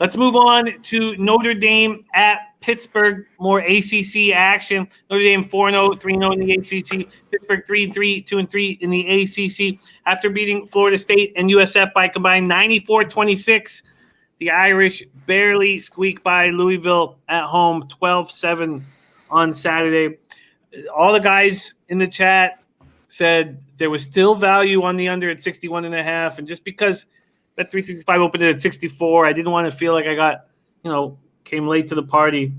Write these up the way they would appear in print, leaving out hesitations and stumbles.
Let's move on to Notre Dame at Pittsburgh. More ACC action. Notre Dame 4-0, 3-0 in the ACC. Pittsburgh 3-3, 2-3 in the ACC. After beating Florida State and USF by combined 94-26, the Irish barely squeak by Louisville at home 12-7 on Saturday. All the guys in the chat said there was still value on the under at 61.5, and just because Bet 365 opened it at 64, I didn't want to feel like I got, came late to the party.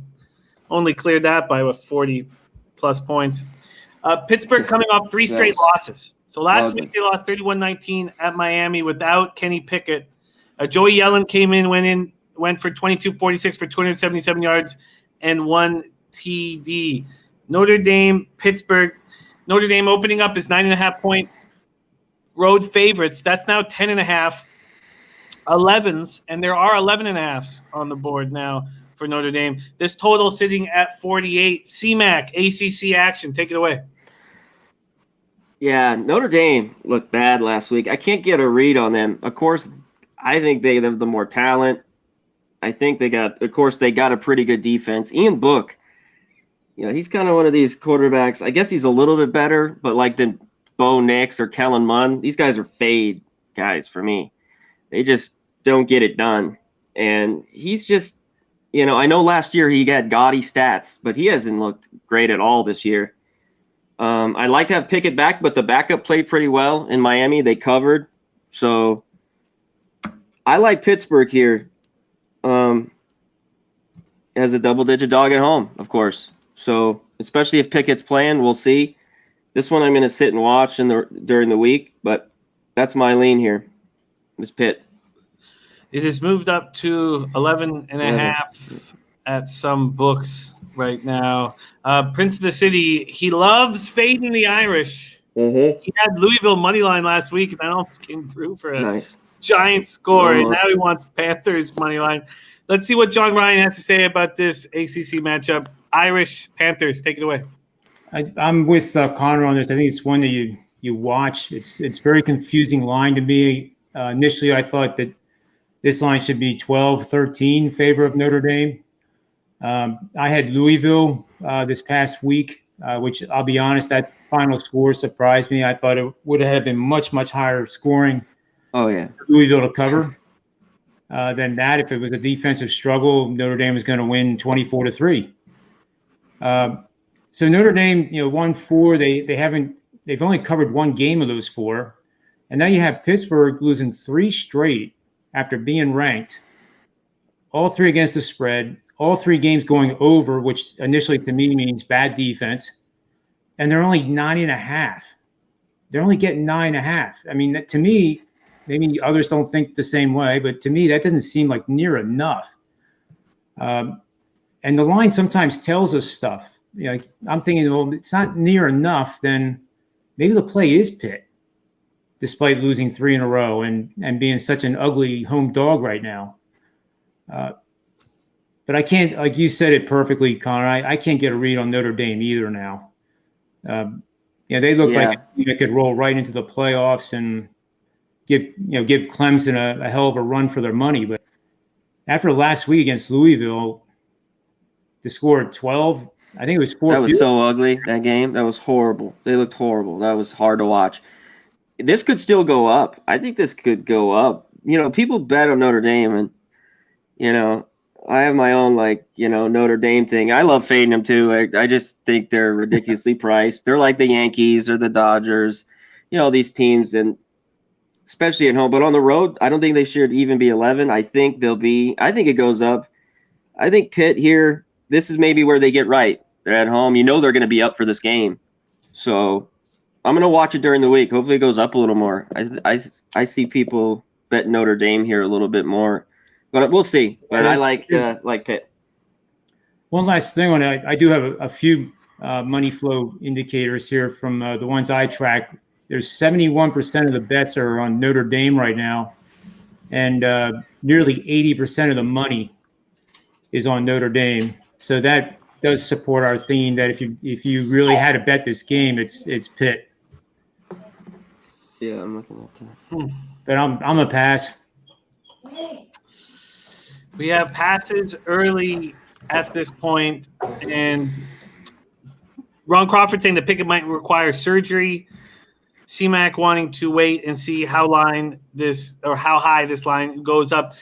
Only cleared that by 40 plus points. Pittsburgh coming off 3 straight losses. So last week they lost 31-19 at Miami without Kenny Pickett. Joey Yellen came in, went for 22-46 for 277 yards and 1 TD. Notre Dame, Pittsburgh. Notre Dame opening up is 9.5-point road favorites. That's now 10.5, 11s, and there are 11.5s on the board now for Notre Dame. This total sitting at 48. CMac, ACC action. Take it away. Yeah, Notre Dame looked bad last week. I can't get a read on them. Of course, I think they have the more talent. I think they got a pretty good defense. Ian Book, he's kind of one of these quarterbacks. I guess he's a little bit better, but like than Bo Nix or Kellen Mond, these guys are fade guys for me. They just don't get it done. And he's just, I know last year he had gaudy stats, but he hasn't looked great at all this year. I'd like to have Pickett back, but the backup played pretty well in Miami. They covered. So I like Pittsburgh here as a double-digit dog at home, of course. So especially if Pickett's playing, we'll see. This one I'm going to sit and watch during the week, but that's my lean here. This Pitt. It has moved up to 11.5 at some books right now. Prince of the City, he loves fading the Irish. Mm-hmm. He had Louisville money line last week, and that almost came through for a nice giant score. And now he wants Panthers money line. Let's see what John Ryan has to say about this ACC matchup. Irish Panthers, take it away. I'm with Connor on this. I think it's one that you watch. It's very confusing line to me. Initially, I thought that this line should be 12-13 in favor of Notre Dame. I had Louisville this past week, which I'll be honest, that final score surprised me. I thought it would have been much, much higher scoring. Oh, yeah. Louisville to cover than that. If it was a defensive struggle, Notre Dame was going to win 24-3. So Notre Dame, won 4. They've only covered 1 game of those 4. And now you have Pittsburgh losing 3 straight after being ranked. All 3 against the spread, all 3 games going over, which initially to me means bad defense. And they're only 9.5. They're only getting 9.5. I mean, to me, maybe others don't think the same way, but to me, that doesn't seem like near enough. And the line sometimes tells us stuff. I'm thinking, well, it's not near enough, then maybe the play is Pitt, despite losing 3 in a row and being such an ugly home dog right now. But I can't, like you said it perfectly, Connor, I can't get a read on Notre Dame either now. They look like they could roll right into the playoffs and give Clemson a hell of a run for their money. But after last week against Louisville, to score 12, I think it was 4. That was so ugly, that game. That was horrible. They looked horrible. That was hard to watch. This could still go up. I think this could go up. People bet on Notre Dame, and, I have my own, Notre Dame thing. I love fading them, too. I just think they're ridiculously priced. They're like the Yankees or the Dodgers, these teams, and especially at home. But on the road, I don't think they should even be 11. I think it goes up. I think Pitt here, this is maybe where they get right. They're at home. They're going to be up for this game. So I'm going to watch it during the week. Hopefully it goes up a little more. I see people bet Notre Dame here a little bit more. But we'll see. But I like Pitt. One last thing on it. I do have a few money flow indicators here from the ones I track. There's 71% of the bets are on Notre Dame right now. And nearly 80% of the money is on Notre Dame. So that does support our theme that if you really had to bet this game, it's Pitt. Yeah, I'm looking at that. But I'm a pass. We have passes early at this point, and Ron Crawford saying that Pickett might require surgery. CMac wanting to wait and see how high this line goes up.